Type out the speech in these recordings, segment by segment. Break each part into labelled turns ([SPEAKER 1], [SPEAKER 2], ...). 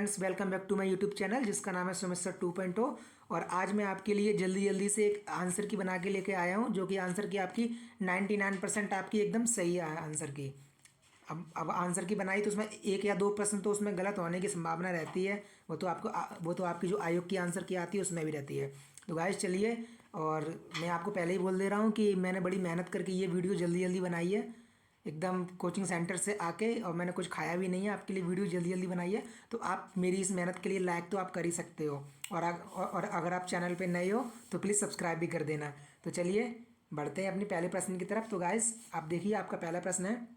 [SPEAKER 1] Friends, welcome back to my YouTube channel जिसका नाम है सेमेस्टर 2.0। और आज मैं आपके लिए जल्दी जल्दी से एक आंसर की बना के लेके आया हूँ, जो कि आंसर की आपकी 99% आपकी एकदम सही है आंसर की। अब आंसर की बनाई तो उसमें एक या दो प्रश्न तो उसमें गलत होने की संभावना रहती है। वो तो आपकी जो आयोग की आंसर की आती है उसमें भी रहती है। तो गाइस चलिए, और मैं आपको पहले ही बोल दे रहा हूँ कि मैंने बड़ी मेहनत करके ये वीडियो जल्दी जल्दी बनाई है, एकदम कोचिंग सेंटर से आके, और मैंने कुछ खाया भी नहीं है, आपके लिए वीडियो जल्दी जल्दी बनाई है। तो आप मेरी इस मेहनत के लिए लाइक तो आप कर ही सकते हो, और अगर आप चैनल पे नए हो तो प्लीज़ सब्सक्राइब भी कर देना। तो चलिए बढ़ते हैं अपने पहले प्रश्न की तरफ। तो गाइस आप देखिए, आपका पहला प्रश्न है,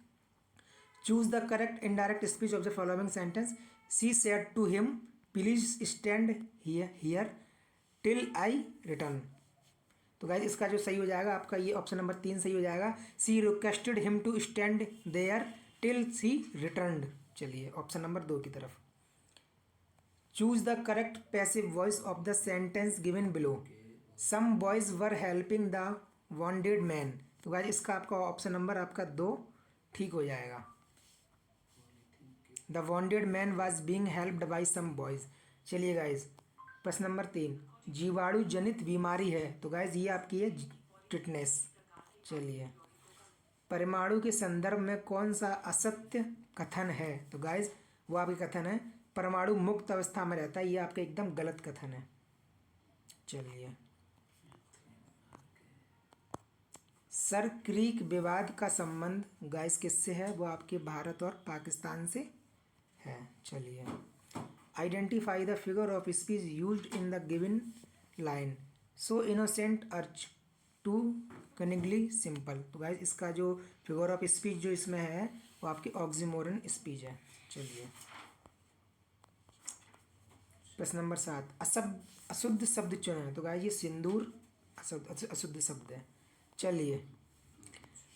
[SPEAKER 1] choose the correct indirect speech of the following sentence. She said to him, please stand here till I return. तो गाइज इसका जो सही हो जाएगा आपका, ये ऑप्शन नंबर 3 सही हो जाएगा। C requested him to stand there till C returned. चलिए ऑप्शन नंबर 2 की तरफ। Choose the correct passive voice of the sentence given below. Some boys were helping the wounded man. तो गाइज इसका आपका option number आपका 2 ठीक हो जाएगा। The wounded man was being helped by some boys. चलिए गाइज प्रश्न नंबर 3, जीवाणु जनित बीमारी है। तो गाइज ये आपकी है टिटनेस। चलिए, परमाणु के संदर्भ में कौन सा असत्य कथन है। तो गाइज वो आपके कथन है, परमाणु मुक्त अवस्था में रहता है, ये आपका एकदम गलत कथन है। चलिए, सर क्रीक विवाद का संबंध गाइज किससे है, वो आपके भारत और पाकिस्तान से है। चलिए, identify the figure of speech used in the given line. So innocent arch to cunningly simple. तो गाइज इसका जो फिगर ऑफ स्पीच जो इसमें है वो आपकी ऑक्सीमोरन स्पीच है। चलिए, प्रश्न नंबर 7, अशुद्ध शब्द चुनें। तो गाइज ये सिंदूर अशुद्ध शब्द है। चलिए,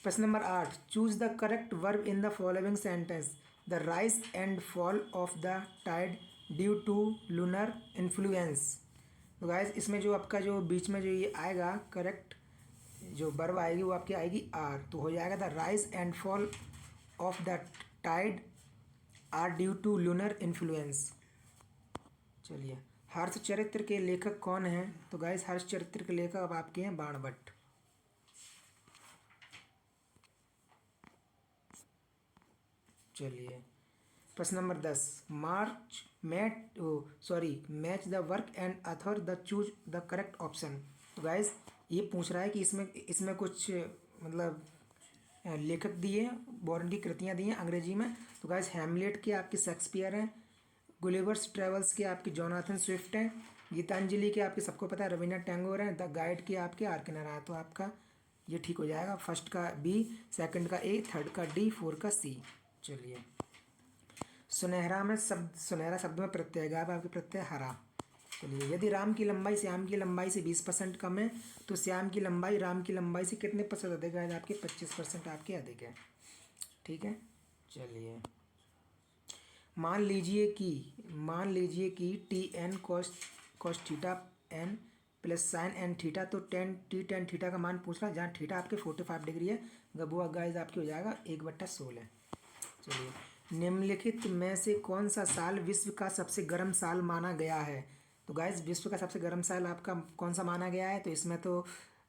[SPEAKER 1] प्रश्न नंबर 8, choose the correct verb in the following sentence. The rise and fall of the tide due to lunar influence. तो गाइज इसमें जो आपका जो बीच में जो ये आएगा करेक्ट जो वर्ब आएगी वो आपकी आएगी आर। तो हो जाएगा the rise and fall of the tide are due to lunar influence. चलिए, हर्ष चरित्र के लेखक कौन हैं। तो गाइज हर्ष चरित्र के लेखक अब आपके हैं बाणभट्ट। चलिए, प्रश्न नंबर 10, match the work and author the choose the correct option. तो गाइज ये पूछ रहा है कि इसमें कुछ मतलब लेखक दिए, बोरन की कृतियाँ दी हैं अंग्रेजी में। तो गाइज हैमलेट के आपके शेक्सपियर हैं, गुलिवर्स ट्रेवल्स के आपके जोनाथन स्विफ्ट हैं, गीतांजलि के आपके सबको पता है रविन्द्रनाथ टैगोर हैं, द गाइड के आपके आर के नारायण। तो आपका ये ठीक हो जाएगा, फर्स्ट का बी, सेकंड का ए, थर्ड का डी, फोर्थ का सी। चलिए, सुनहरा शब्द में प्रत्यय गायब आपके प्रत्यय हरा। चलिए, यदि राम की लंबाई श्याम की लंबाई से 20% कम है तो श्याम की लंबाई राम की लंबाई से कितने % अधिक है। आपके 25% आपके अधिक है। ठीक है। चलिए, मान लीजिए कि T N cos theta N plus sine N theta. तो टेन थीटा का मान पूछ रहा है, जहाँ थीटा आपके 45 डिग्री है। गबुआ गाइज आपकी हो जाएगा 1/16। चलिए, निम्नलिखित में से कौन सा साल विश्व का सबसे गर्म साल माना गया है। तो गाइज विश्व का सबसे गर्म साल आपका कौन सा माना गया है। तो इसमें तो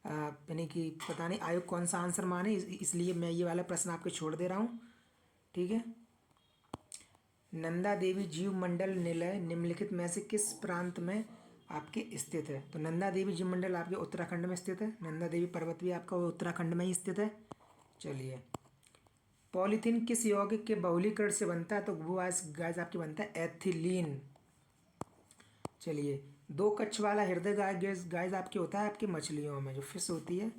[SPEAKER 1] यानी कि पता नहीं आयोग कौन सा आंसर माने, इसलिए मैं ये वाला प्रश्न आपके छोड़ दे रहा हूँ। ठीक है। नंदा देवी जीव मंडल निलय निम्नलिखित में से किस प्रांत में आपके स्थित है। तो नंदा देवी जीव मंडल आपके उत्तराखंड में स्थित है। नंदा देवी पर्वत भी आपका उत्तराखंड में ही स्थित है। चलिए, पॉलीथीन किस यौगिक के बहुलीकरण से बनता है। तो वो गाइस आपकी बनता है एथिलीन। चलिए, 2 कक्ष वाला हृदय गाइस आपके होता है आपकी मछलियों में जो फिश होती है,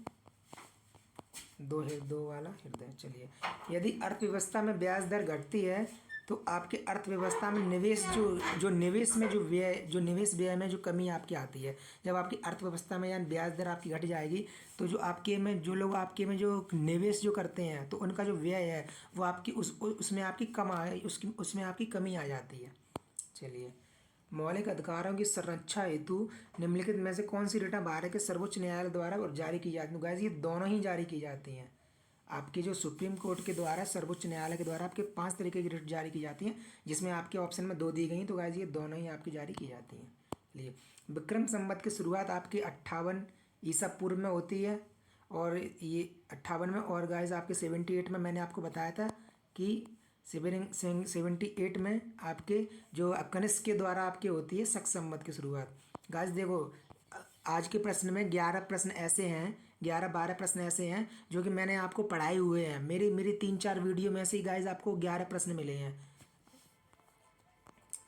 [SPEAKER 1] 2 वाला हृदय। चलिए, यदि अर्थव्यवस्था में ब्याज दर घटती है तो आपके अर्थव्यवस्था में निवेश व्यय में जो कमी आपकी आती है। जब आपकी अर्थव्यवस्था में यानी ब्याज दर आपकी घट जाएगी तो जो लोग आपके में जो निवेश जो करते हैं तो उनका जो व्यय है वो आपकी उसमें आपकी कमी आ जाती है। चलिए, मौलिक अधिकारों की संरक्षा हेतु निम्नलिखित में से कौन सी रिटा भारत के सर्वोच्च न्यायालय द्वारा जारी की जाती है। गाइस ये दोनों ही जारी की जाती हैं। आपके जो सुप्रीम कोर्ट के द्वारा, सर्वोच्च न्यायालय के द्वारा आपके 5 तरीके की रिट जारी की जाती हैं, जिसमें आपके ऑप्शन में 2 दी गई। तो गाइस ये दोनों ही आपकी जारी की जाती हैं। चलिए, विक्रम संवत की शुरुआत आपकी 58 ईसा पूर्व में होती है, और ये 58 में, और गाइस आपके 78 में मैंने आपको बताया था कि 78 में आपके जो कनिष्क के द्वारा आपके होती है शक संवत की शुरुआत। गाइस देखो, आज के प्रश्न में 11 प्रश्न ऐसे हैं, 11-12 प्रश्न ऐसे हैं जो कि मैंने आपको पढ़ाए हुए हैं। मेरी मेरी 3-4 वीडियो में से ही गाइस आपको 11 प्रश्न मिले हैं।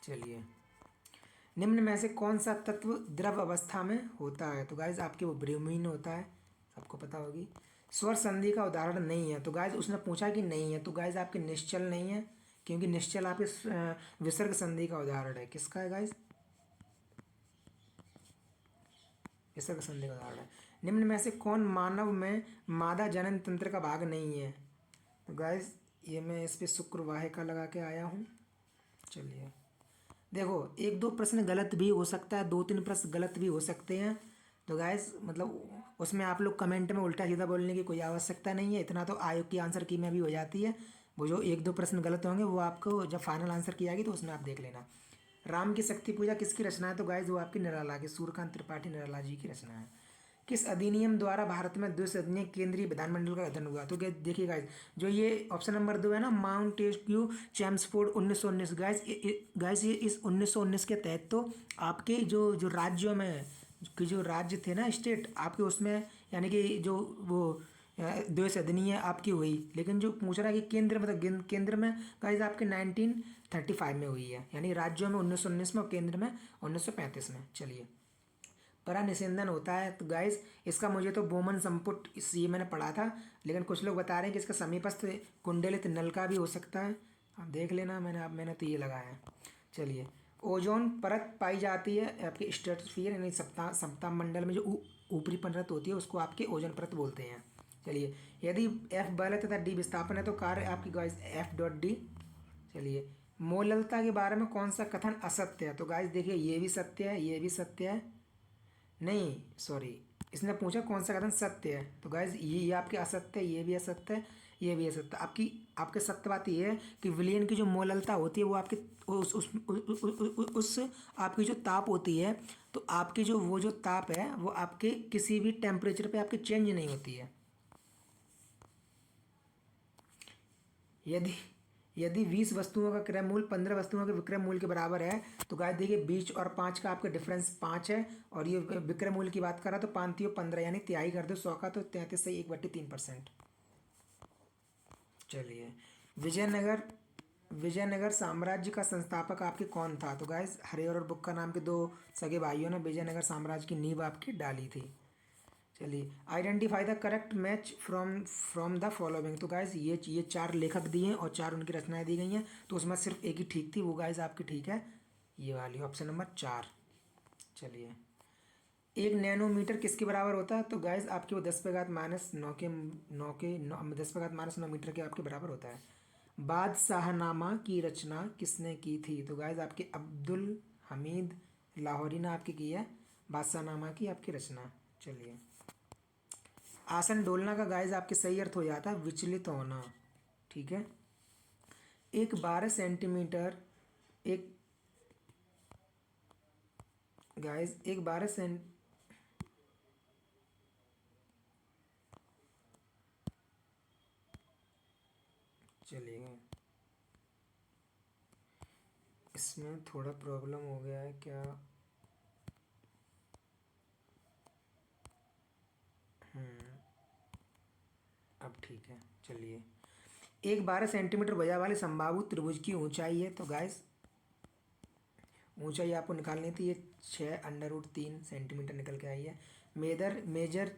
[SPEAKER 1] चलिए, निम्न में से कौन सा तत्व द्रव अवस्था में होता है? तो गाइस आपके वो ब्रोमीन होता है, सबको पता होगी। स्वर संधि का उदाहरण नहीं है, तो गाइस उसने पूछा कि नहीं है, तो गाइस आपके निश्चल नहीं है, क्योंकि निश्चल आपके विसर्ग संधि का उदाहरण है। किसका है गाइस? विसर्ग संधि का उदाहरण है। निम्न में से कौन मानव में मादा जनन तंत्र का भाग नहीं है? तो गाइस ये मैं इस पे शुक्र वाहिका लगा के आया हूँ। चलिए, देखो 1-2 प्रश्न गलत भी हो सकता है, 2-3 प्रश्न गलत भी हो सकते हैं। तो गाइस मतलब उसमें आप लोग कमेंट में उल्टा सीधा बोलने की कोई आवश्यकता नहीं है, इतना तो आयोग की आंसर की में भी हो जाती है। वो जो 1-2 प्रश्न गलत होंगे वो आपको जब फाइनल आंसर की आएगी तो उसमें आप देख लेना। राम की शक्ति पूजा किसकी रचना है? तो गाइस वो आपकी निराला की, सूर्यकांत त्रिपाठी निराला जी की रचना है। किस अधिनियम द्वारा भारत में द्विसदनीय केंद्रीय विधानमंडल का गठन हुआ? तो देखिए गाइस, जो ये ऑप्शन नंबर 2 है ना, माउंटेस्क्यू चैम्सफोर्ड 1919, गाइस ये इस 1919 के तहत तो आपके जो जो राज्यों में कि जो राज्य थे ना, स्टेट आपके, उसमें यानी कि जो वो द्विसदनीय आपकी हुई। लेकिन जो पूछ रहा है कि केंद्र मतलब केंद्र में, गाइस आपके 1935 में हुई है, यानी राज्यों में 1919 में और केंद्र में 1935 में। चलिए, परा निस्यंदन होता है, तो गाइस इसका मुझे तो बोमन संपुट ये मैंने पढ़ा था, लेकिन कुछ लोग बता रहे हैं कि इसका समीपस्थ कुंडलित नल का भी हो सकता है। आप देख लेना, मैंने तो ये लगाया है। चलिए, ओजोन परत पाई जाती है आपके स्ट्रेटोस्फीयर यानी सप्ताह मंडल में, जो ऊपरी परत होती है उसको आपके ओजोन परत बोलते हैं। चलिए, यदि एफ बल है तथा डी विस्थापन है तो कार्य आपकी गाइस एफ डॉट डी। चलिए, मोललता के बारे में कौन सा कथन असत्य है? तो गाइस देखिए, ये भी सत्य है, ये भी सत्य है, नहीं सॉरी, इसने पूछा कौन सा कथन सत्य है। तो गाइज ये आपके असत्य है, ये भी असत्य है, ये भी असत्य है। आपके सत्य बात ये है कि विलयन की जो मोललता होती है वो आपके उस आपकी जो ताप होती है, तो आपकी जो वो जो ताप है वो आपके किसी भी टेम्परेचर पे आपकी चेंज नहीं होती है। यदि यदि 20 वस्तुओं का क्रय मूल्य 15 वस्तुओं के विक्रय मूल्य के बराबर है, तो गाइस देखिए 20 और 5 का आपका डिफरेंस 5 है, और ये विक्रय मूल्य की बात करा तो 5 15 यानी तिहाई कर दो 100 का, तो 33 से 1/3%। चलिए, विजयनगर विजयनगर साम्राज्य का संस्थापक आपके कौन था? तो गाइस हरिहर और बुक्का नाम के 2 सगे भाइयों ने विजयनगर साम्राज्य की नींव आपकी डाली थी। चलिए, identify the correct match from from the following. तो गाइज ये 4 लेखक दिए हैं और 4 उनकी रचनाएं दी गई हैं, तो उसमें सिर्फ एक ही ठीक थी, वो गाइज आपकी ठीक है, ये वाली ऑप्शन नंबर 4। चलिए, 1 नैनोमीटर किसके बराबर होता है? तो गाइज आपके वो 10⁻⁻9 के 10⁻⁻9 मीटर के आपके बराबर होता है। बादशाहनामा की रचना किसने की थी? तो गाइज आपके अब्दुल हमीद लाहौरी ने आपकी की है बादशाहनामा की आपकी रचना। चलिए, आसन डोलना का गाइस आपके सही अर्थ हो जाता है विचलित होना, ठीक है। एक 12 सेंटीमीटर एक गाइस एक 12 सेंट चलिए, इसमें थोड़ा प्रॉब्लम हो गया है क्या? अब ठीक है। चलिए, एक 12 सेंटीमीटर भुजा वाले समबाहु त्रिभुज की ऊंचाई है, तो गाइस ऊंचाई आपको निकालनी थी, ये 6√3 सेंटीमीटर निकल के आई है। मेजर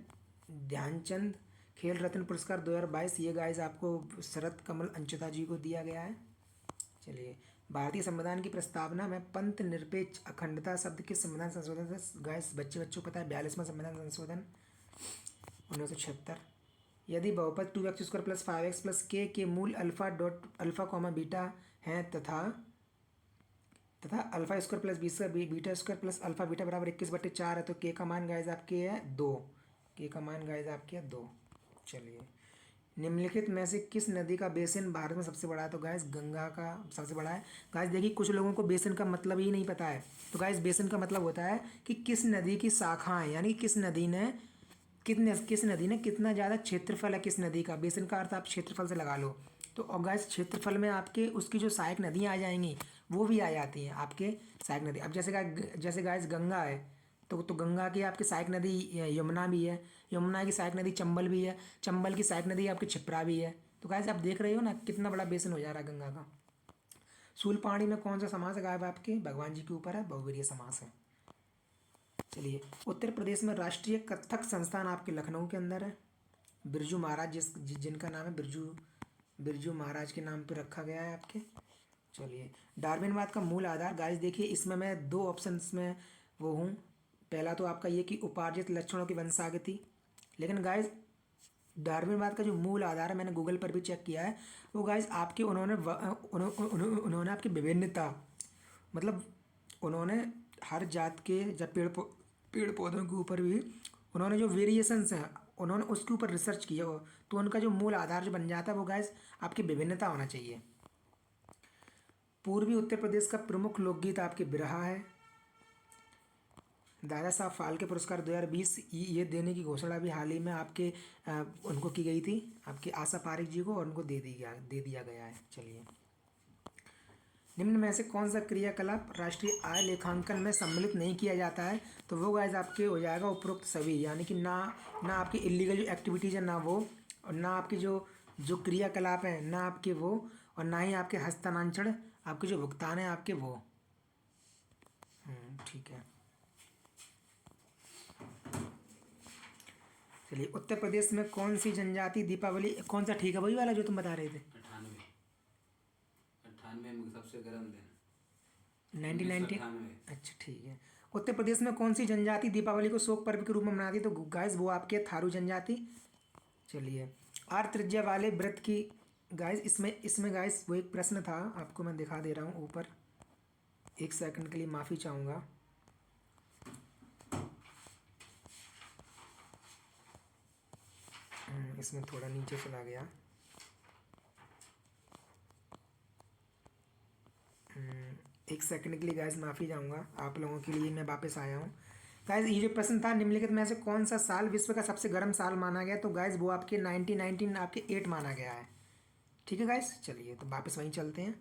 [SPEAKER 1] ध्यानचंद खेल रत्न पुरस्कार 2022, ये गाइस आपको शरद कमल अंचुता जी को दिया गया है। चलिए, भारतीय संविधान की प्रस्तावना में पंथ निरपेक्ष अखंडता शब्द किस संविधान संशोधन से? गाइस बच्चों को पता है, 42वां संविधान संशोधन 1976। यदि बहुपद 2x² + 5x + k के मूल अल्फा, बीटा हैं तथा α² + β² + अल्फा बीटा बराबर 21/4 है, तो के का मान गाइस आपके है 2, के का मान गाइस आपके है 2। चलिए, निम्नलिखित में से किस नदी का बेसिन भारत में सबसे बड़ा है? तो गैस गंगा का सबसे बड़ा है। गैस देखिए कुछ लोगों को बेसिन का मतलब ही नहीं पता है। तो गैस बेसिन का मतलब होता है कि किस नदी की शाखाएं, यानी किस नदी ने कितना ज़्यादा क्षेत्रफल है किस नदी का। बेसिन का अर्थ आप क्षेत्रफल से लगा लो। तो और गैस क्षेत्रफल में आपके उसकी जो सहायक नदियाँ आ जाएंगी वो भी आ जाती हैं आपके सहायक नदी। अब जैसे गैस गंगा है तो गंगा की आपकी सहायक नदी यमुना भी है। यमुना की सहायक नदी चंबल भी है। चंबल की सहायक नदी आपकी क्षिप्रा भी है। तो गैस आप देख रहे हो ना कितना बड़ा बेसिन हो जा रहा है गंगा का। शूलपाणी में कौन सा समास है गायब आपके? भगवान जी के ऊपर है, बहुवीर्य समास है। चलिए, उत्तर प्रदेश में राष्ट्रीय कथक संस्थान आपके लखनऊ के अंदर है। बिरजू महाराज जिनका नाम है बिरजू महाराज के नाम पे रखा गया है आपके। चलिए, डार्विनवाद का मूल आधार। गाइस देखिए इसमें मैं दो ऑप्शंस में वो हूँ। पहला तो आपका ये कि उपार्जित लक्षणों की वंशागति, लेकिन गाइस डार्विनवाद का जो मूल आधार है मैंने गूगल पर भी चेक किया है वो गाइस आपके उन्होंने आपकी विभिन्नता, मतलब उन्होंने हर जात के जब पेड़ पौधों के ऊपर भी उन्होंने जो वेरिएशंस हैं उन्होंने उसके ऊपर रिसर्च किया हो। तो उनका जो मूल आधार जो बन जाता है वो गाइस आपकी विभिन्नता होना चाहिए। पूर्वी उत्तर प्रदेश का प्रमुख लोकगीत आपके बिरहा है। दादा साहब फाल्के पुरस्कार 2020 ये देने की घोषणा भी हाल ही में आपके उनको की गई थी, आपके आशा पारिक जी को, और उनको दे दिया गया है। चलिए, निम्न में से कौन सा क्रियाकलाप राष्ट्रीय आय लेखांकन में सम्मिलित नहीं किया जाता है? तो वो गाइस आपके हो जाएगा उपरोक्त सभी, यानी कि ना ना आपकी इलीगल जो एक्टिविटीज़ है ना वो, और ना आपकी जो जो क्रियाकलाप हैं ना आपके वो, और ना ही आपके हस्तांतरण, आपके जो भुगतान है आपके वो। ठीक है। चलिए, उत्तर प्रदेश में कौन सी जनजाति दीपावली, कौन सा ठीक है वही वाला जो तुम बता रहे थे?
[SPEAKER 2] 98 98 में सबसे गर्म दिन
[SPEAKER 1] 1990।
[SPEAKER 2] 1998।
[SPEAKER 1] अच्छा ठीक है। उत्तर प्रदेश में कौन सी जनजाति दीपावली को शोक पर्व के रूप में मनाती है? तो गाइस वो आपके थारू जनजाति। चलिए, आर त्रिज्या वाले व्रत की, गाइस इसमें इसमें गाइस वो एक प्रश्न था आपको मैं दिखा दे रहा हूँ ऊपर, एक सेकंड के लिए माफ़ी चाहूँगा। इसमें थोड़ा नीचे चला गया। एक सेकंड के लिए गाइस माफ़ी चाहूँगा, आप लोगों के लिए मैं वापस आया हूँ। गाइस ये जो प्रश्न था, निम्नलिखित में से कौन सा साल विश्व का सबसे गर्म साल माना गया? तो गाइस वो आपके 1919 आपके 8 माना गया है। ठीक है गाइस, चलिए तो वापस वहीं चलते हैं।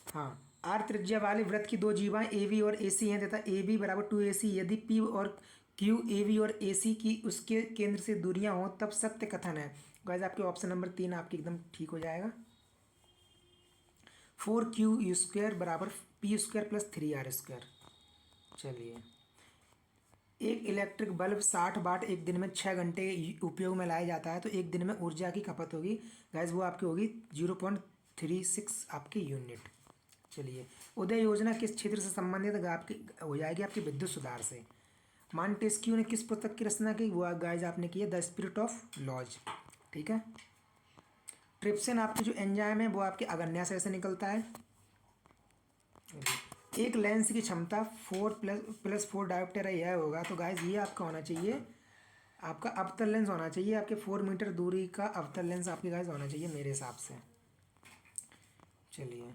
[SPEAKER 1] हाँ, आर त्रिज्या वाले व्रत की दो जीवाएं ए बी और ए सी हैं तथा ए बी बराबर 2 AC, यदि पी और क्यू ए बी और ए सी की उसके केंद्र से दूरियां हों तब सत्य कथन है। गाइस आपके ऑप्शन नंबर 3 आपके एकदम ठीक हो जाएगा। 4Q² बराबर P² प्लस 3R²। चलिए, एक इलेक्ट्रिक बल्ब 60 वाट एक दिन में 6 घंटे उपयोग में लाया जाता है तो एक दिन में ऊर्जा की खपत होगी। गैस वो आपकी होगी 0.36 आपकी यूनिट। चलिए, उदय योजना किस क्षेत्र से संबंधित है? आपकी हो जाएगी आपकी विद्युत सुधार से। मॉन्टेस्क्यू ने किस पुस्तक की रचना की? वो गाइस आपने की है द स्पिरिट ऑफ लॉज। ठीक है। ट्रिप्सिन आपकी जो एंजाइम है वो आपके अग्न्याशय से निकलता है। एक लेंस की क्षमता 4+4 डायोप्टर है, यह होगा। तो गाइस ये आपका होना चाहिए, आपका अवतल लेंस होना चाहिए, आपके 4 मीटर दूरी का अवतल लेंस आपके गाइस होना चाहिए मेरे हिसाब से। चलिए,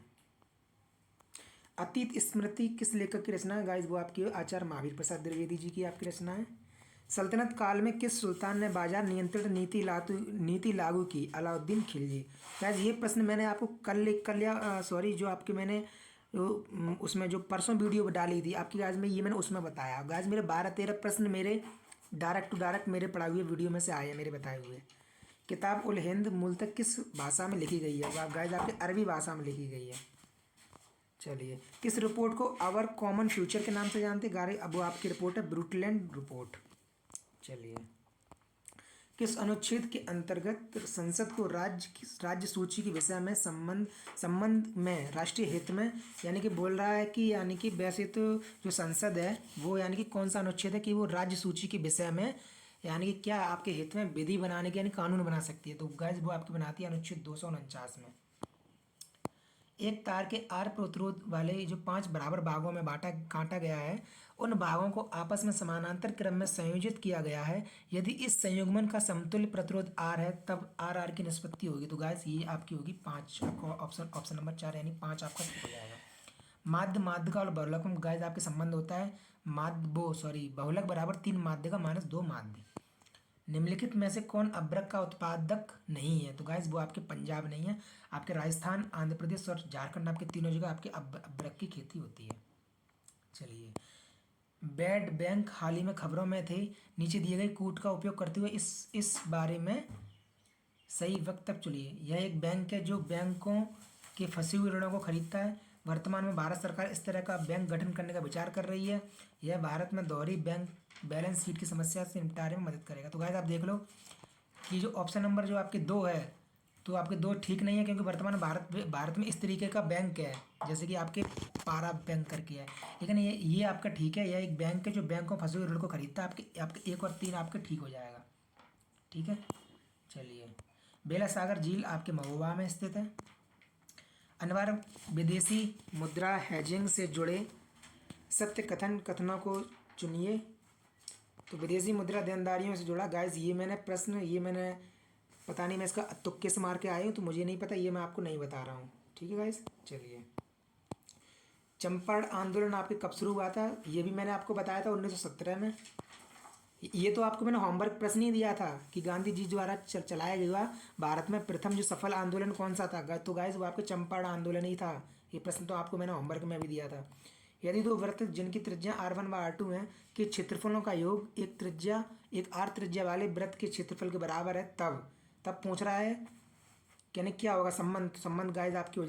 [SPEAKER 1] अतीत स्मृति किस लेखक की रचना है? गाइस वो आपकी आचार्य महावीर प्रसाद द्विवेदी जी की आपकी रचना है। सल्तनत काल में किस सुल्तान ने बाजार नियंत्रण नीति लागू की? अलाउद्दीन खिलजी। गाइस ये प्रश्न मैंने आपको कल या सॉरी जो आपके मैंने उसमें जो परसों वीडियो डाली थी आपकी गाइस में, ये मैंने उसमें बताया। गाइस मेरे 12-13 प्रश्न मेरे डायरेक्ट टू डायरेक्ट मेरे पढ़ाए हुए वीडियो में से आए हैं, मेरे बताए हुए। किताब उल हिंद मूलतः किस भाषा में लिखी गई है? गाइस आपके अरबी भाषा में लिखी गई है। चलिए, किस रिपोर्ट को आवर कॉमन फ्यूचर के नाम से जानते हैं? अब वो आपकी रिपोर्ट है ब्रुटलैंड रिपोर्ट। चलिए, किस अनुच्छेद के अंतर्गत संसद को राज्य सूची की विषय में संबंध में राष्ट्रीय हित में, यानी कि बोल रहा है कि यानी कि वैसे तो जो संसद है वो यानी कि कौन सा अनुच्छेद है कि वो राज्य सूची के विषय में यानी कि क्या आपके हित में विधि बनाने के यानी कानून बना सकती है? तो गाइस वो आपकी बनाती है अनुच्छेद 249 में। एक तार के आर प्रतिरोध वाले जो 5 बराबर भागों में काटा गया है, उन भागों को आपस में समानांतर क्रम में संयोजित किया गया है। यदि इस संयुग्मन का समतुल्य प्रतिरोध आर है तब आर आर की निष्पत्ति होगी। तो गाइस ये आपकी होगी 5, आपको ऑप्शन नंबर 4 यानी 5 आपका ठीक हो जाएगा। माध्य माध्य का और बहुलक में गाइस आपके संबंध होता है बहुलक बराबर 3 माध्य का माइनस 2 माध्य। निम्नलिखित में से कौन अभ्रक का उत्पादक नहीं है? तो गाइस वो आपके पंजाब नहीं है, आपके राजस्थान, आंध्र प्रदेश और झारखंड, आपके तीनों जगह आपके अभ्रक की खेती होती है। चलिए, बेड बैंक हाल ही में खबरों में थे। नीचे दिए गए कूट का उपयोग करते हुए इस बारे में सही वक्तव्य चुनिए। यह एक बैंक है जो बैंकों के फंसे हुए ऋणों को खरीदता है। वर्तमान में भारत सरकार इस तरह का बैंक गठन करने का विचार कर रही है। यह भारत में दोहरी बैंक बैलेंस शीट की समस्या से निपटारे में मदद करेगा। तो गाइस आप देख लो कि जो ऑप्शन नंबर जो आपके 2 है, तो आपके 2 ठीक नहीं है, क्योंकि वर्तमान में भारत में इस तरीके का बैंक है जैसे कि आपके पारा बैंक करके है। लेकिन ये आपका ठीक है, यह एक बैंक है जो बैंक को फंसे हुए ऋण को खरीदता है। आपके 1 और 3 आपके ठीक हो जाएगा। ठीक है, चलिए। बेला सागर झील आपके महोबा में स्थित है। अनिवार्य विदेशी मुद्रा हेजिंग से जुड़े सत्य कथनों को चुनिए। तो विदेशी मुद्रा देनदारियों से जुड़ा गाइस ये मैंने पता नहीं, मैं इसका तुक्के से मार के आया हूँ, तो मुझे नहीं पता, ये मैं आपको नहीं बता रहा हूँ। ठीक है गाइस, चलिए। चंपारण आंदोलन आपके कब शुरू हुआ था? ये भी मैंने आपको बताया था 1917 में। ये तो आपको मैंने होमवर्क प्रश्न ही दिया था कि गांधी जी द्वारा चलाया गया भारत में प्रथम जो सफल आंदोलन कौन सा था? तो गाइस वो आपके चंपारण आंदोलन ही था। ये प्रश्न तो आपको मैंने होमवर्क में भी दिया था। यदि दो वृत्त जिनकी त्रिज्या r1 व r2 है के क्षेत्रफलों का योग एक r त्रिज्या वाले वृत्त के क्षेत्रफल के बराबर है, तब पूछ रहा है यानी क्या होगा? संबंध गाइस आपकी हो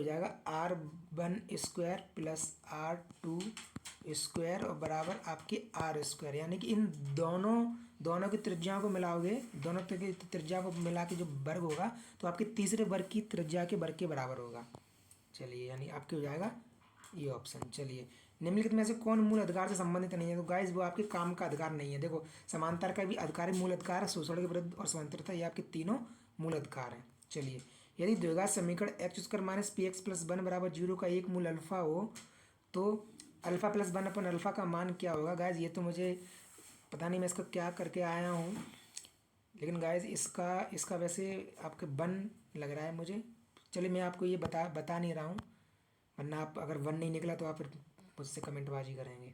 [SPEAKER 1] जाएगा r1² प्लस r2² और बराबर आपके r², यानी कि इन दोनों की त्रिज्याओं को मिलाओगे, दोनों की त्रिज्या को मिला के जो वर्ग होगा तो आपके तीसरे वर्ग की त्रिज्या के वर्ग के बराबर होगा। चलिए, यानी आपके हो जाएगा ये ऑप्शन। चलिए, निम्नलिखित में से कौन मूल अधिकार से संबंधित नहीं है? तो गाइस वो आपके काम का अधिकार नहीं है। देखो, समानता का भी अधिकार मूल अधिकार है, शोषण के विरुद्ध और स्वतंत्रता, ये आपके तीनों मूल अधिकार हैं। चलिए, यदि द्विघात समीकरण x² माइनस px प्लस 1 बराबर 0 का एक मूल अल्फा हो तो अल्फा प्लस 1 अपन अल्फा का मान क्या होगा? गाइस ये तो मुझे पता नहीं मैं इसका क्या करके आया हूँ, लेकिन गाइस इसका वैसे आपके 1 लग रहा है मुझे। चलिए, मैं आपको ये बता नहीं रहा हूँ, वरना आप अगर 1 नहीं निकला तो आप फिर मुझसे कमेंटबाजी करेंगे।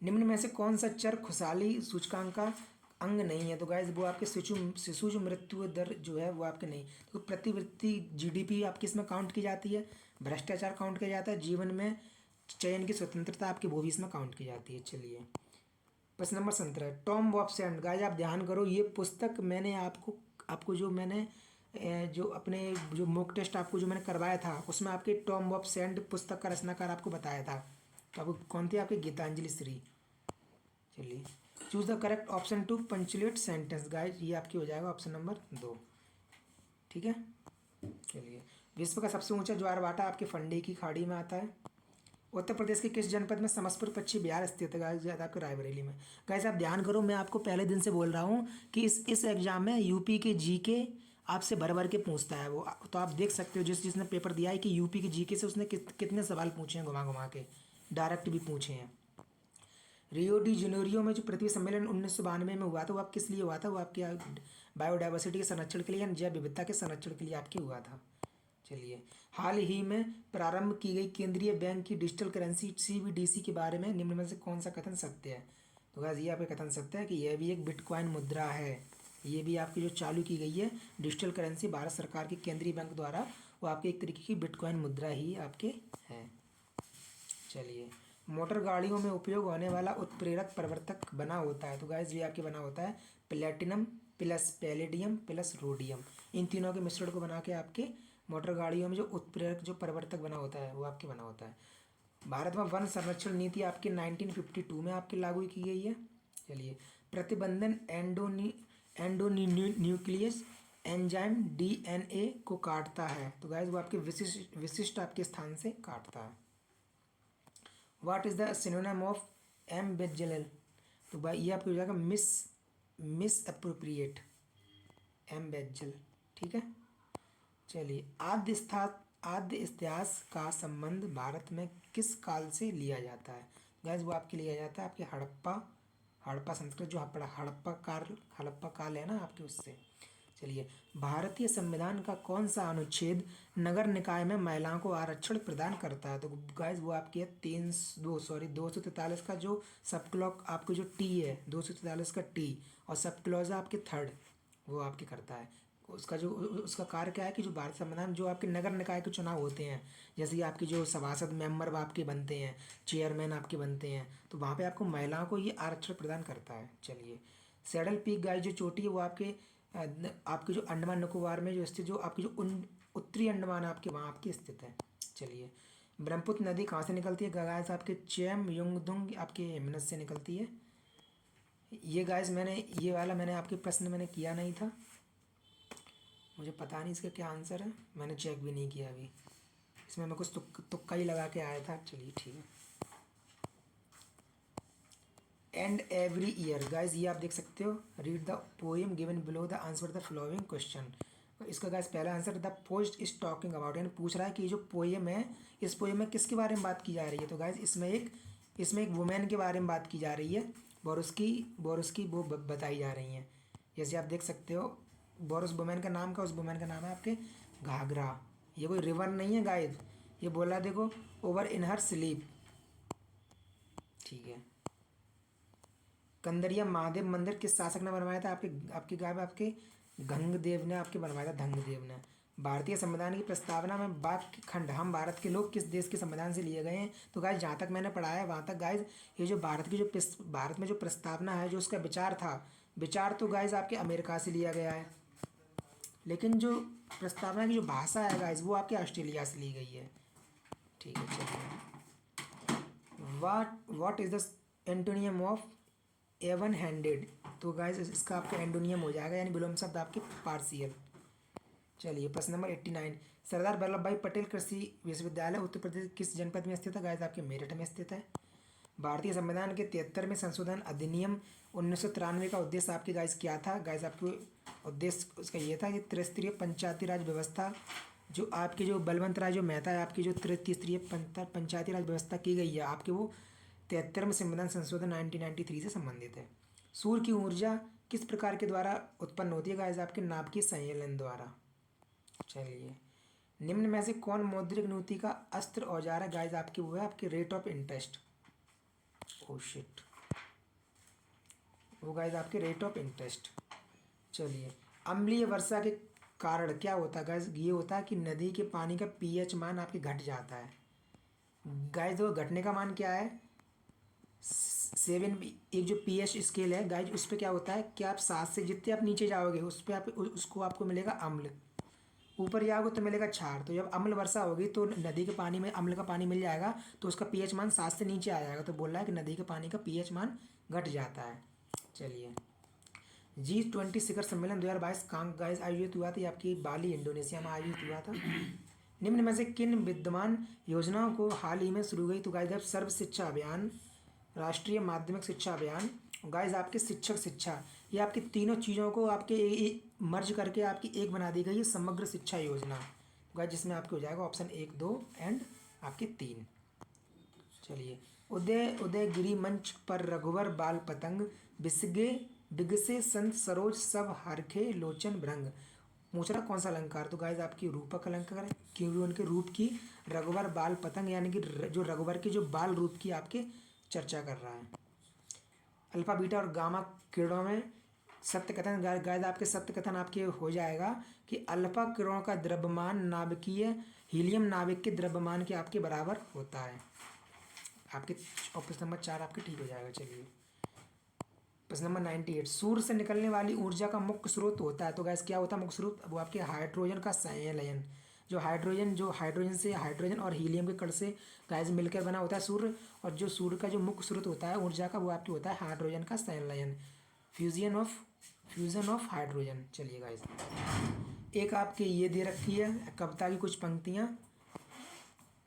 [SPEAKER 1] निम्न में से कौन सा चर खुशहाली सूचकांक का अंग नहीं है? तो गाइस वो आपके शिशु जो मृत्यु दर जो है वो आपके नहीं। तो प्रतिवृत्ति जीडीपी आपकी इसमें काउंट की जाती है, भ्रष्टाचार काउंट किया जाता है, जीवन में चयन की स्वतंत्रता आपकी वो भी इसमें काउंट की जाती है। चलिए, प्रश्न नंबर 17, टॉम वॉब्स एंड। गाइस आप ध्यान करो, ये पुस्तक मैंने आपको जो अपने जो मॉक टेस्ट आपको जो मैंने करवाया था उसमें आपके टॉम वॉब्स एंड पुस्तक का रचनाकार आपको बताया था। तो आपको कौन थी? आपकी गीतांजलि श्री। चलिए, choose the correct option to punctuate sentence. Guys ये आपकी हो जाएगा ऑप्शन नंबर 2। ठीक है, चलिए। विश्व का सबसे ऊंचा ज्वारभाटा आपके फंडी की खाड़ी में आता है। उत्तर प्रदेश के किस जनपद में समस्तपुर पश्चिम बिहार स्थित है? गाइस आपके रायबरेली में। गाइस आप ध्यान करो, मैं आपको पहले दिन से बोल रहा हूँ कि इस एग्जाम में यूपी के जीके आपसे भर के पूछता है वो। तो आप देख सकते हो जिसने पेपर दिया है कि यूपी के जीके से उसने कितने सवाल पूछे हैं, घुमा के, डायरेक्ट भी पूछे हैं। रियो डी जेनेरियो में जो पृथ्वी सम्मेलन 1992 में हुआ था वो आप किस लिए हुआ था? वो आपके बायोडाइवर्सिटी के संरक्षण के लिए या जैव विविधता के संरक्षण के लिए आपके हुआ था। चलिए, हाल ही में प्रारंभ की गई केंद्रीय बैंक की डिजिटल करेंसी CBDC के बारे में निम्न में से कौन सा कथन सत्य है? तो गाइस ये आपका कथन सत्य है कि यह भी एक बिटकॉइन मुद्रा है। ये भी आपकी जो चालू की गई है डिजिटल करेंसी भारत सरकार के केंद्रीय बैंक द्वारा, वो आपके एक तरीके की बिटकॉइन मुद्रा ही आपके है। चलिए, मोटर गाड़ियों में उपयोग होने वाला उत्प्रेरक प्रवर्तक बना होता है। तो गाइस ये आपके बना होता है platinum plus palladium plus rhodium, इन तीनों के मिश्रण को बना के आपके मोटर गाड़ियों में जो उत्प्रेरक जो प्रवर्तक बना होता है वो आपके बना होता है। भारत में वन संरक्षण नीति आपके 1952 में आपकी लागू की गई है। चलिए, प्रतिबंधन एंडोन्यूक्लियस एंजाइम DNA को काटता है। तो गाइस वो आपके विशिष्ट आपके स्थान से काटता है। What is the synonym of embezzle? तो भाई ये आपको हो जाएगा मिस अप्रोप्रिएट, एम्बेजिल। ठीक है, चलिए, आद्य इतिहास का संबंध भारत में किस काल से लिया जाता है? गैस वो आपके लिया जाता है आपके हड़प्पा संस्कृत, जो हड़प्पा काल है ना आपके, उससे। चलिए, भारतीय संविधान का कौन सा अनुच्छेद नगर निकाय में महिलाओं को आरक्षण प्रदान करता है? तो गाइज वो आपकी है 243 का जो सब क्लॉक आपको जो टी है, 243 का टी, और सब क्लॉज है आपके थर्ड, वो आपके करता है। उसका कार्य क्या है कि जो भारत संविधान, जो आपके नगर निकाय के चुनाव होते हैं, जैसे कि आपके जो सभासद मेंबर आपके बनते हैं, चेयरमैन आपके बनते हैं, तो वहाँ पे आपको महिलाओं को ये आरक्षण प्रदान करता है। चलिए, सैडल पीक गाइस जो चोटी है वो आपके जो अंडमान निकोबार में जो स्थित, जो आपकी जो उत्तरी अंडमान आपके वहाँ आपकी स्थित है। चलिए, ब्रह्मपुत्र नदी कहाँ से निकलती है? गाइस आपके चैम युंगदुंग आपके हिमनद से निकलती है। ये गाइस ये वाला मैंने आपके प्रश्न मैंने किया नहीं था, मुझे पता नहीं इसका क्या आंसर है, मैंने चेक भी नहीं किया अभी, इसमें मैं कुछ तुक्का ही लगा के आया था। चलिए ठीक है। एंड एवरी ईयर गाइज ये आप देख सकते हो, read the poem given below the answer the following question. इसका गाइज पहला answer the post is talking about, यानी पूछ रहा है कि ये जो पोएम है, इस पोएम में किसके बारे में बात की जा रही है? तो गाइज इसमें एक वुमेन के बारे में बात की जा रही है, बोरुस की वो बताई जा रही हैं। जैसे आप देख सकते हो, बोरुस वुमेन का नाम उस वुमेन का नाम है आपके घाघरा। ये कोई रिवर नहीं है गाइज, ये बोला देखो ओवर इन हर स्लीप। ठीक है। कंदरिया महादेव मंदिर किस शासक ने बनवाया था? आपके गंगदेव ने आपके बनवाया था, धंगदेव ने। भारतीय संविधान की प्रस्तावना में वाक्य खंड हम भारत के लोग किस देश के संविधान से लिए गए हैं? तो गाइज जहाँ तक मैंने पढ़ा है वहाँ तक गाइज ये जो भारत में जो प्रस्तावना है, जो उसका विचार तो गाइज आपके अमेरिका से लिया गया है, लेकिन जो प्रस्तावना की जो भाषा है गाइज वो आपके ऑस्ट्रेलिया से ली गई है। ठीक है। चलिए, what is the antonym of even handed? तो गाइज इसका आपका एंटोनियम हो जाएगा, यानी विलोम शब्द आपके पार्शियल। चलिए, प्रश्न नंबर 89, सरदार वल्लभ भाई पटेल कृषि विश्वविद्यालय उत्तर प्रदेश किस जनपद में स्थित है? गाइज आपके मेरठ में स्थित है। भारतीय संविधान के 73वें संशोधन अधिनियम 1993 का उद्देश्य आपके गाइज क्या था? गाइज आपके उद्देश्य उसका ये था कि त्रिस्तरीय पंचायती राज व्यवस्था, जो आपके जो बलवंत राय जो मेहता है, आपकी जो त्रिस्तरीय पंचायती राज व्यवस्था की गई है आपके, वो 73वें संविधान संशोधन 1993 से संबंधित है। सूर्य की ऊर्जा किस प्रकार के द्वारा उत्पन्न होती है? गाइज आपके नाभिकीय संयलन द्वारा। चलिए, निम्न में से कौन मौद्रिक नीति का अस्त्र औजार है? गाइज आपकी वो है आपके rate of interest. Oh shit, वो गाइज आपके रेट ऑफ इंटरेस्ट। चलिए, अम्लीय वर्षा के कारण क्या होता है? गाइज ये होता है कि नदी के पानी का पीएच मान आपके घट जाता है। गाइज वो घटने का मान क्या है? 7, एक जो पीएच स्केल है गाइज, उस पर क्या होता है कि आप 7 से जितने आप नीचे जाओगे उस पर उसको आपको मिलेगा अम्ल, ऊपर जाओगे तो मिलेगा क्षार। तो जब अम्ल वर्षा होगी तो नदी के पानी में अम्ल का पानी मिल जाएगा, तो उसका पीएच मान 7 से नीचे आ जाएगा, तो बोल रहा है कि नदी के पानी का पीएच मान घट जाता है। चलिए, G20 शिखर सम्मेलन 2022 कहाँ गाइज आयोजित हुआ था? ये आपकी बाली इंडोनेशिया में आयोजित हुआ था। निम्न में से किन विद्यमान योजनाओं को हाल ही में शुरू हुई? तो गाइज आप सर्व शिक्षा अभियान, राष्ट्रीय माध्यमिक शिक्षा अभियान, गाइज आपके शिक्षक शिक्षा, ये आपकी तीनों चीज़ों को आपके मर्ज करके आपकी एक बना दी गई है समग्र शिक्षा योजना गाइज, जिसमें आपके हो जाएगा ऑप्शन 1, 2 एंड आपके 3। चलिए, उदयगिरी मंच पर रघुवर बाल पतंग बिगसे संत सरोज सब हरखे लोचन भृंग, पूछ रहा कौन सा अलंकार? तो गाइज आपकी रूपक अलंकार है, क्योंकि उनके रूप की रघुवर बाल पतंग, यानी कि जो रघुवर के जो बाल रूप की आपके चर्चा कर रहा है। अल्फा बीटा और गामा किरणों में सत्य कथन, गाइज आपके सत्य कथन आपके हो जाएगा कि अल्फा किरणों का द्रव्यमान नाभिकीय हीलियम नाभिक के द्रव्यमान के आपके बराबर होता है। आपके प्रश्न नंबर 4 आपके ठीक हो जाएगा। चलिए, प्रश्न नंबर 98, सूर्य से निकलने वाली ऊर्जा का मुख्य स्रोत होता है? तो गैस क्या होता है मुख्य स्रोत? वो आपके हाइड्रोजन का संलयन, जो हाइड्रोजन से हाइड्रोजन और हीलियम के कण से गैस मिलकर बना होता है सूर्य, और जो सूर्य का जो मुख्य स्रोत होता है ऊर्जा का, वो आपके होता है हाइड्रोजन का संलयन, फ्यूजन ऑफ हाइड्रोजन। चलिए गाइस, एक आपके ये दे रखी है कविता की कुछ पंक्तियाँ,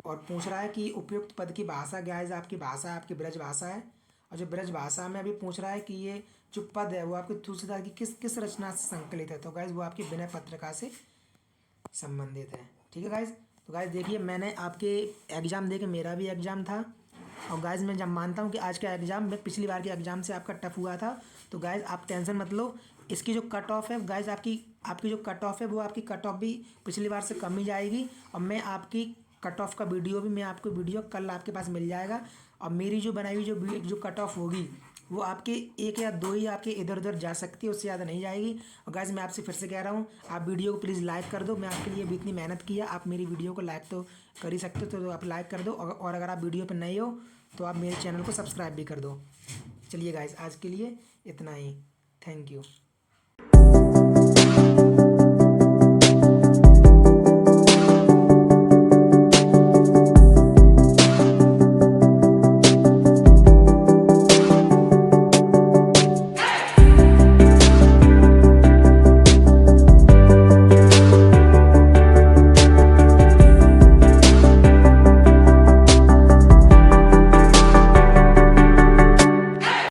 [SPEAKER 1] और पूछ रहा है कि उपयुक्त पद की भाषा गाइस आपकी भाषा आपकी ब्रज भाषा है, और जो ब्रज भाषा में अभी पूछ रहा है कि ये जो पद है वो आपके तुलसीदास की किस रचना से संकलित है? तो गाइस वो आपकी विनय पत्रिका से संबंधित है। ठीक है गाइज। तो गाइज देखिए, मैंने आपके एग्ज़ाम दे के, मेरा भी एग्ज़ाम था, और गाइज मैं जब मानता हूँ कि आज का एग्ज़ाम पिछली बार के एग्ज़ाम से आपका टफ हुआ था। तो गाइज आप टेंशन मत लो, इसकी जो कट ऑफ है गाइज, आपकी आपकी जो कट ऑफ है वो आपकी कट ऑफ भी पिछली बार से कम ही जाएगी। और मैं आपकी कट ऑफ का वीडियो भी, मैं आपको वीडियो कल आपके पास मिल जाएगा। और मेरी जो बनाई हुई जो कट ऑफ होगी वो आपके 1 या 2 ही आपके इधर उधर जा सकती है, उससे ज़्यादा नहीं जाएगी। और गाइज मैं आपसे फिर से कह रहा हूँ, आप वीडियो को प्लीज़ लाइक कर दो। मैं आपके लिए भी इतनी मेहनत की है, आप मेरी वीडियो को लाइक तो कर ही सकते हो, तो आप लाइक कर दो। और अगर आप वीडियो पर नए हो तो आप मेरे चैनल को सब्सक्राइब भी कर दो। चलिए गाइज, आज के लिए इतना ही। Thank you.